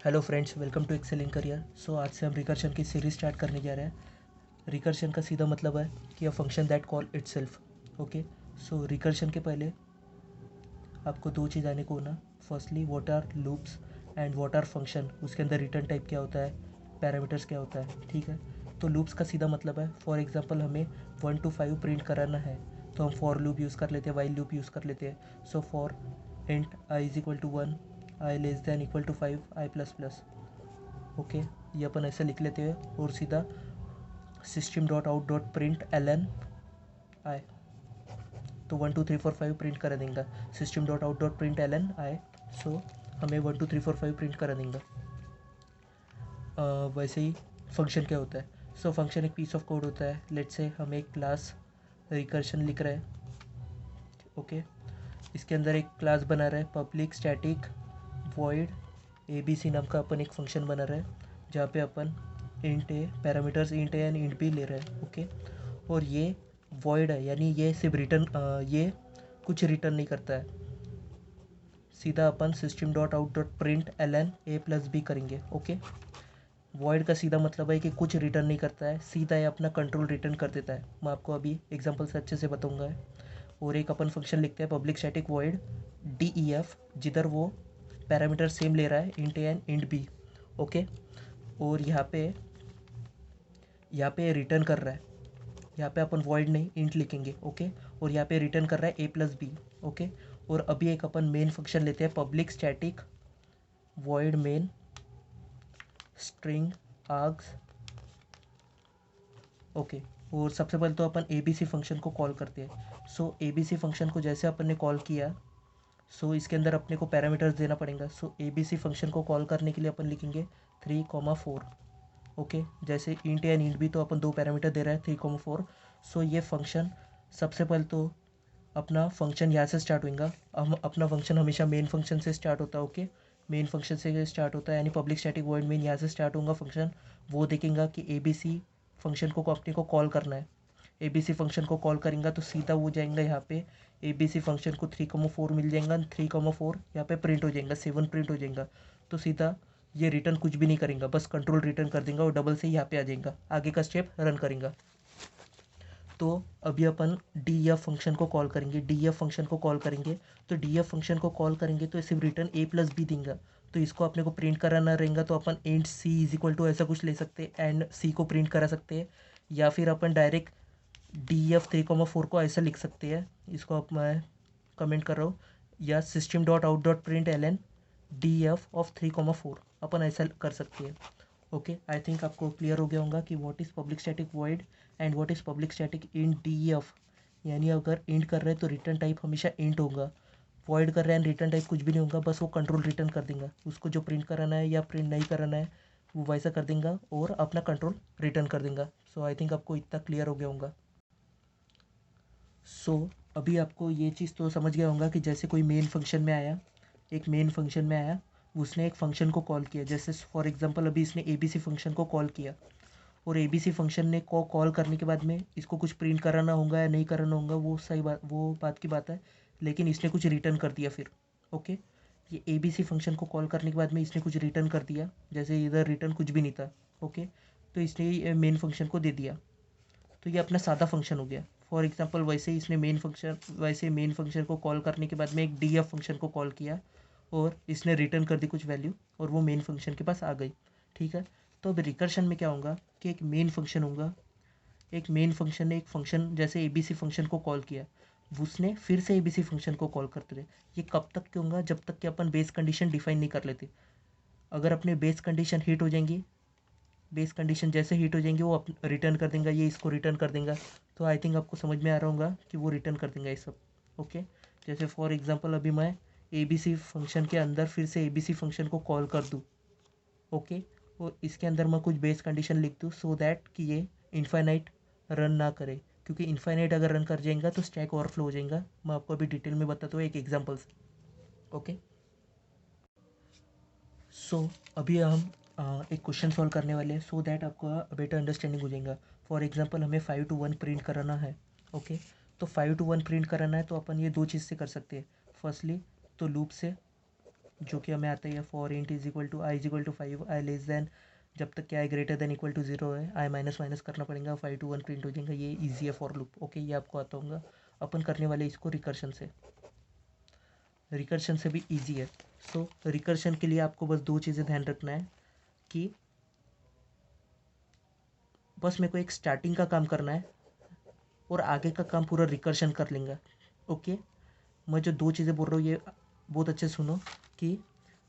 Hello friends, welcome to Excelling Career. So आज से हम रिकर्शन की सीरीज स्टार्ट करने जा रहे हैं। रिकर्शन का सीधा मतलब है कि a function that call itself. Okay, so recursion के पहले आपको दो चीज़ आने को होना। Firstly what are loops and what are function, उसके अंदर रिटर्न टाइप क्या होता है, पैरामीटर्स क्या होता है। ठीक है, तो लूप्स का सीधा मतलब है, फॉर एग्जांपल हमें 1 to 5 प्रिंट कराना है तो हम फॉर लूप यूज़ कर लेते हैं, वाइल लूप यूज़ कर लेते हैं। So for int i is equal to 1, i less than equal to 5, i plus plus. Okay, ये अपन ऐसे लिख लेते हैं और सीधा system dot out dot print L N i तो 1 2 3 4 5 प्रिंट कर देंगे। System dot out dot print L N i, so हमें 1 2 3 4 5 प्रिंट कर देंगे। वैसे ही फंक्शन क्या होता है। सो फंक्शन एक पीस ऑफ कोड होता है। लेट्स से हम एक क्लास रिकर्शन लिख रहे हैं। ओके, इसके अंदर एक क्लास बना रहा है public static void A B C नाम का। अपन एक फंक्शन बना रहा है जहाँ पे अपन int a parameters int A and int b ले रहे हैं। ओके, और ये वॉइड है, यानी ये सिर्फ रिटर्न, ये कुछ रिटर्न नहीं करता है। सीधा अपन system dot out dot print L n a plus b करेंगे। ओके, वॉइड का सीधा मतलब है कि कुछ रिटर्न नहीं करता है, सीधा ये अपना कंट्रोल रिटर्न कर देता है। मैं आपको अभी एग्जांपल से अच्छे से बताऊंगा। और एक अपन फंक्शन लिखते हैं public static void D E F, जिधर वो पैरामीटर सेम ले रहा है int A and int B. Okay, और यहाँ पे रिटर्न कर रहा है, यहाँ पे अपन वॉइड नहीं इंट लिखेंगे। ओके, और यहाँ पे रिटर्न कर रहा है ए प्लस बी। ओके, और अभी एक अपन मेन फंक्शन लेते हैं public static void main string args. Okay, और सबसे पहले तो अपन ए बी सी फंक्शन को कॉल करते हैं। सो ए बी सी फंक्शन को जैसे अपन ने कॉल किया, सो इसके अंदर अपने को पैरामीटर्स देना पड़ेगा। सो ए बी सी फंक्शन को कॉल करने के लिए अपन लिखेंगे 3, 4। ओके, जैसे इंट एंड इंट बी तो अपन दो पैरामीटर दे रहा है 3, 4। सो ये फंक्शन सबसे पहले तो अपना फंक्शन यहाँ से स्टार्ट होगा। हम अपना फंक्शन हमेशा मेन फंक्शन से स्टार्ट होता है। ओके, मेन फंक्शन से स्टार्ट होता है, यानी पब्लिक स्टैटिक वॉइड मेन यहाँ से स्टार्ट होगा फंक्शन। वो देखेगा कि ए बी सी फंक्शन को अपने को कॉल करना है। ए बी सी फंक्शन को कॉल करेंगे तो सीधा वो जाएगा यहाँ पे ए बी सी फंक्शन को 3, 4 मिल जाएगा। 3, 4 यहाँ पे प्रिंट हो जाएगा, 7 प्रिंट हो जाएगा। तो सीधा ये रिटर्न कुछ भी नहीं करेंगे, बस कंट्रोल रिटर्न कर देंगे और डबल से यहाँ पे आ जाएगा, आगे का स्टेप रन करेंगे। तो अभी अपन डी एफ फंक्शन को कॉल करेंगे। डी एफ फंक्शन को कॉल करेंगे तो डी एफ फंक्शन को कॉल करेंगे तो सिर्फ रिटर्न ए प्लस बी देंगे। तो इसको अपने को प्रिंट कराना रहेगा तो अपन and c is equal to ऐसा कुछ ले सकते हैं, एंड सी को प्रिंट करा सकते हैं, या फिर अपन डायरेक्ट डी एफ 3, 4 को ऐसा लिख सकते हैं। इसको अब मैं कमेंट कर रहा हूँ, या system dot out dot print L N D F of 3, 4 अपन ऐसा कर सकते हैं। ओके, आई थिंक आपको क्लियर हो गया होगा कि what is public static void and what is public static int D F. यानी अगर इंट कर रहे हैं तो रिटर्न टाइप हमेशा इंट होगा, वॉइड कर रहे हैं रिटर्न टाइप कुछ भी नहीं होगा, बस वो कंट्रोल रिटर्न कर देंगे। उसको जो प्रिंट कराना है या प्रिंट नहीं कराना है वो वैसा कर देंगे और अपना कंट्रोल रिटर्न कर देंगे। सो आई थिंक आपको इतना क्लियर हो गया होगा। सो अभी आपको ये चीज़ तो समझ गया होगा कि जैसे कोई मेन फंक्शन में आया, एक मेन फंक्शन में आया, उसने एक फंक्शन को कॉल किया। जैसे फॉर एग्जांपल अभी इसने ए बी सी फंक्शन को कॉल किया, और ए बी सी फंक्शन ने को कॉल करने के बाद में इसको कुछ प्रिंट कराना होगा या नहीं कराना होगा, वो सही बात, वो बात की बात है। लेकिन इसने कुछ रिटर्न कर दिया फिर। ओके, ये ए बी सी फंक्शन को कॉल करने के बाद में इसने कुछ रिटर्न कर दिया, जैसे इधर रिटर्न कुछ भी नहीं था। ओके, तो इसने मेन फंक्शन को दे दिया, तो ये अपना सादा फंक्शन हो गया। फॉर एग्जांपल वैसे ही इसने मेन फंक्शन को कॉल करने के बाद में एक डी एफ फंक्शन को कॉल किया और इसने रिटर्न कर दी कुछ वैल्यू, और वो मेन फंक्शन के पास आ गई। ठीक है, तो अब रिकर्शन में क्या होगा कि एक मेन फंक्शन होगा, एक मेन फंक्शन ने एक फंक्शन जैसे ए बी सी फंक्शन को कॉल किया, उसने फिर से ए बी सी फंक्शन को कॉल करते रहे। ये कब तक के होगा, जब तक कि अपन बेस कंडीशन डिफाइन नहीं कर लेते। अगर अपने बेस कंडीशन हिट हो जाएंगी, बेस कंडीशन जैसे हिट हो जाएंगे वो रिटर्न कर देंगे, ये इसको रिटर्न कर देंगे। तो आई थिंक आपको समझ में आ रहा होगा कि वो रिटर्न कर देंगे ये सब। ओके, जैसे फॉर एग्जांपल अभी मैं ए बी सी फंक्शन के अंदर फिर से ए बी सी फंक्शन को कॉल कर दूँ। ओके, और इसके अंदर मैं कुछ बेस कंडीशन लिख दूँ सो दैट कि ये इनफाइनाइट रन ना करे, क्योंकि इनफाइनाइट अगर रन कर जाएगा तो स्टैक ओवरफ्लो हो जाएगा। मैं आपको अभी डिटेल में बताता हूँ एक एग्जाम्पल से। ओके, सो अभी हम एक क्वेश्चन सॉल्व करने वाले हैं सो दैट आपका बेटर अंडरस्टैंडिंग हो जाएगा। फॉर एग्जांपल हमें 5 to 1 प्रिंट कराना है। ओके, तो 5 to 1 प्रिंट कराना है तो अपन ये दो चीज़ से कर सकते हैं। फर्स्टली तो लूप से, जो कि हमें आता है for int is equal to i is equal to 5, i less than, जब तक क्या है ग्रेटर देन इक्वल टू 0 है, आई माइनस माइनस करना पड़ेगा, 5 to 1 प्रिंट हो जाएगा। ये ईजी है फॉर लूप। ओके, ये आपको आता होगा। अपन करने वाले इसको रिकर्शन से, रिकर्शन से भी ईजी है। सो रिकर्शन के लिए आपको बस दो चीज़ें ध्यान रखना है कि बस मेरे को एक स्टार्टिंग का काम करना है और आगे का काम पूरा रिकर्शन कर लेंगे। ओके, मैं जो दो चीज़ें बोल रहा हूँ ये बहुत अच्छे से सुनो कि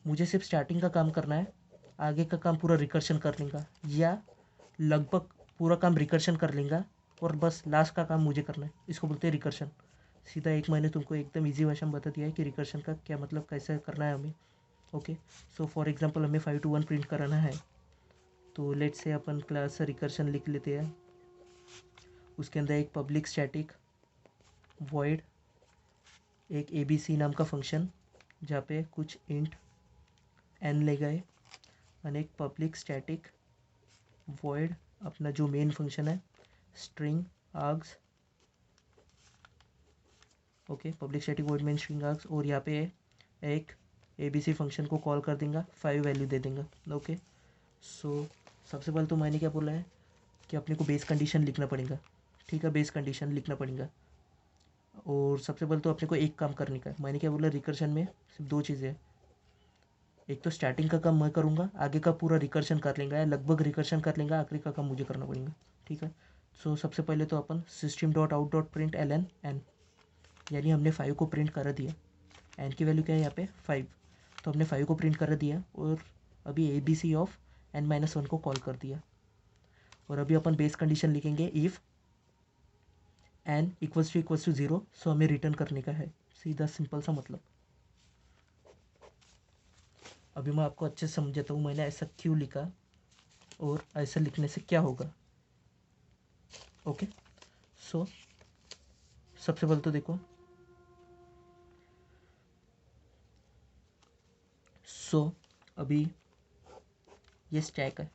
मुझे सिर्फ स्टार्टिंग का काम करना है, आगे का काम पूरा रिकर्शन कर लेंगे, या लगभग पूरा काम रिकर्शन कर लेंगे और बस लास्ट का काम मुझे करना है। इसको बोलते हैं रिकर्शन। सीधा एक मैंने तुमको एकदम इजी भाषा में बता दिया है कि रिकर्शन का क्या मतलब, कैसे करना है हमें। ओके, सो फॉर एग्जांपल हमें 5 to 1 प्रिंट कराना है, तो let's say upon class recursion लिख लेते हैं। उसके अंदर एक पब्लिक स्टैटिक वॉइड एक ABC नाम का फंक्शन, जहाँ पे कुछ इंट n ले गए, और एक पब्लिक स्टैटिक वॉइड अपना जो मेन फंक्शन है string args. Okay, public static void main string args, और यहाँ पे एक ABC फंक्शन को कॉल कर देंगे, 5 वैल्यू दे देंगे। ओके, सो सबसे पहले तो मैंने क्या बोला है कि अपने को बेस कंडीशन लिखना पड़ेगा। ठीक है, बेस कंडीशन लिखना पड़ेगा। और सबसे पहले तो अपने को एक काम करने का है। मैंने क्या बोला, रिकर्शन में सिर्फ दो चीज़ें हैं। एक तो स्टार्टिंग का काम मैं करूँगा, आगे का पूरा रिकर्शन कर लेंगे, या लगभग रिकर्शन कर लेंगे, आखिरी का काम मुझे करना पड़ेगा। ठीक है, सो सबसे पहले तो अपन system dot out dot print ln n, यानी हमने 5 को प्रिंट कर दिया। n की वैल्यू क्या है यहाँ पे 5, तो हमने 5 को प्रिंट कर दिया, और अभी ABC ऑफ n-1 को कॉल कर दिया। और अभी अपन बेस कंडीशन लिखेंगे इफ़ n इक्वल्स टू 0, सो हमें रिटर्न करने का है। सीधा सिंपल सा मतलब। अभी मैं आपको अच्छे से समझाता हूँ मैंने ऐसा क्यों लिखा और ऐसा लिखने से क्या होगा। ओके, सो सबसे पहले तो देखो, सो अभी ये स्टैक है।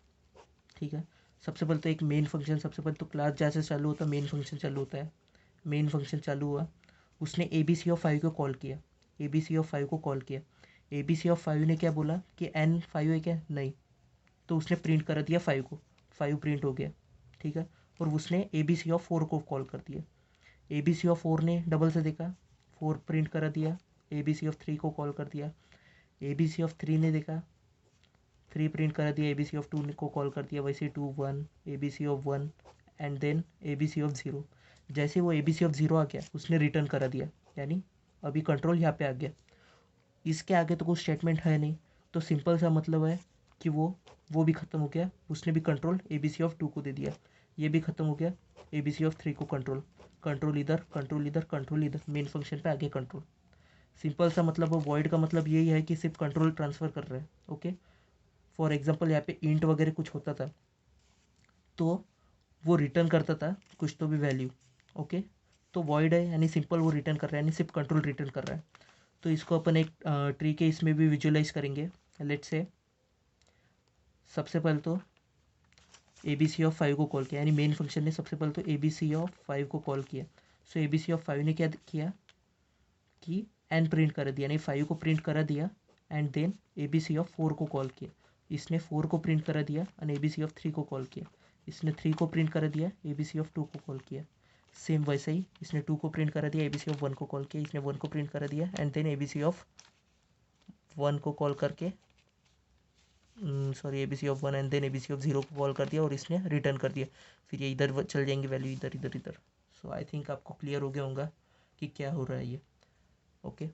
ठीक है, सबसे पहले तो एक मेन फंक्शन, सबसे पहले तो क्लास जैसे चालू होता है मेन फंक्शन चालू होता है। मेन फंक्शन चालू हुआ, उसने ABC ऑफ 5 को कॉल किया, ABC ऑफ 5 को कॉल किया। ABC ऑफ 5 ने क्या बोला कि n 5 है क्या, नहीं, तो उसने प्रिंट कर दिया 5 को, 5 प्रिंट हो गया। ठीक है, और उसने ABC ऑफ 4 को कॉल कर दिया। ABC ऑफ 4 ने डबल से देखा, 4 प्रिंट कर दिया। ABC ऑफ 3 को कॉल कर दिया। ABC ऑफ 3 ने देखा, 3 प्रिंट कर दिया। ABC ऑफ 2 को कॉल कर दिया, वैसे 2 1, ABC of 1, and then ABC of 0। जैसे वो ABC ऑफ 0 आ गया, उसने रिटर्न कर दिया, यानी अभी कंट्रोल यहाँ पे आ गया। इसके आगे तो कोई स्टेटमेंट है नहीं, तो सिंपल सा मतलब है कि वो भी ख़त्म हो गया। उसने भी कंट्रोल ABC ऑफ 2 को दे दिया, ये भी ख़त्म हो गया। ABC ऑफ 3 को कंट्रोल, कंट्रोल इधर, कंट्रोल इधर, कंट्रोल इधर, मेन फंक्शन पे आगे कंट्रोल। सिंपल सा मतलब वो वॉइड का मतलब यही है कि सिर्फ कंट्रोल ट्रांसफ़र कर रहे हैं। ओके, फॉर एग्जांपल यहाँ पे इंट वगैरह कुछ होता था तो वो रिटर्न करता था कुछ तो भी वैल्यू। ओके, तो वॉइड है यानी सिंपल वो रिटर्न कर रहा है, यानी सिर्फ कंट्रोल रिटर्न कर रहा है। तो इसको अपन एक ट्री के इसमें भी विजुअलाइज करेंगे। लेट्स से सबसे पहले तो ABC ऑफ 5 को कॉल किया, यानी मेन फंक्शन ने सबसे पहले तो ABC ऑफ 5 को कॉल किया। सो ABC ऑफ 5 ने क्या किया कि n प्रिंट कर दिया, यानी 5 को प्रिंट कर दिया, एंड देन ABC ऑफ 4 को कॉल किया। इसने 4 को प्रिंट कर दिया एंड ABC ऑफ 3 को कॉल किया। इसने 3 को प्रिंट कर दिया, ABC ऑफ 2 को कॉल किया। सेम वैसे ही इसने 2 को प्रिंट कर दिया, ABC ऑफ 1 को कॉल किया। इसने 1 को प्रिंट कर दिया एंड देन ABC ऑफ 1 को कॉल करके sorry ABC of 1 and then ABC of 0 को कॉल कर दिया, और इसने रिटर्न कर दिया। फिर ये इधर चल जाएंगे वैल्यू, इधर इधर इधर। सो आई थिंक आपको क्लियर हो गया होगा कि क्या हो रहा है ये। ओके,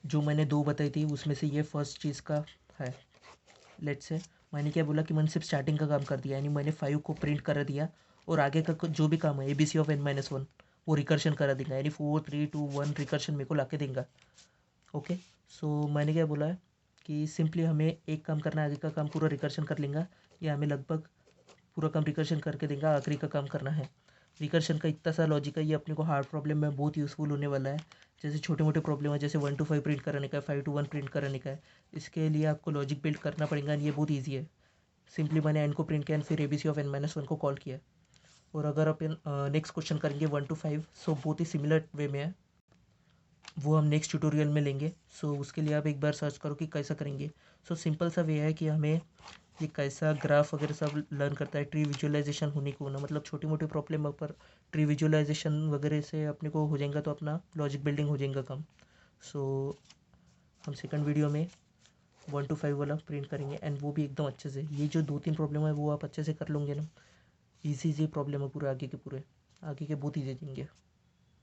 जो मैंने दो बताई थी उसमें से ये फर्स्ट चीज़ का है। लेट्स से मैंने क्या बोला कि मैंने सिर्फ स्टार्टिंग का काम कर दिया, यानी मैंने 5 को प्रिंट कर दिया, और आगे का जो भी काम है ABC ऑफ n-1 वो रिकर्शन करा देगा, यानी 4 3 2 1 रिकर्शन मेरे को ला के देगा। ओके, सो मैंने क्या बोला है कि सिंपली हमें एक काम करना है, आगे का काम पूरा रिकर्शन कर लेंगे, या हमें लगभग पूरा काम रिकर्शन करके देगा, आखिरी का काम करना है। रिकर्शन का इतना सा लॉजिक है, ये अपने को हार्ड प्रॉब्लम में बहुत यूज़फुल होने वाला है। जैसे छोटे मोटे प्रॉब्लम है, जैसे 1 to 5 प्रिंट कराने का है, 5 to 1 प्रिंट कराने का है, इसके लिए आपको लॉजिक बिल्ड करना पड़ेगा, ये बहुत ईजी है। सिंपली मैंने n को प्रिंट किया, फिर ABC ऑफ n-1 को कॉल किया। और अगर अपन नेक्स्ट क्वेश्चन करेंगे 1 to 5, सो बहुत ही सिमिलर वे में है। वो हम नेक्स्ट ट्यूटोरियल में लेंगे। सो उसके लिए आप एक बार सर्च करो कि कैसा करेंगे। सो सिंपल सा वे है कि हमें ये कैसा ग्राफ वगैरह सब लर्न करता है, ट्री विजुअलाइजेशन होने को ना, मतलब छोटी मोटी प्रॉब्लम पर ट्री विजुअलाइजेशन वगैरह से अपने को हो जाएगा तो अपना लॉजिक बिल्डिंग हो जाएगा कम। सो हम सेकंड वीडियो में 1 to 5 वाला प्रिंट करेंगे एंड वो भी एकदम अच्छे से। ये जो 2-3 प्रॉब्लम है वो आप अच्छे से कर लोगे ना, इजी प्रॉब्लम है पूरे आगे के बहुत ईजी देंगे।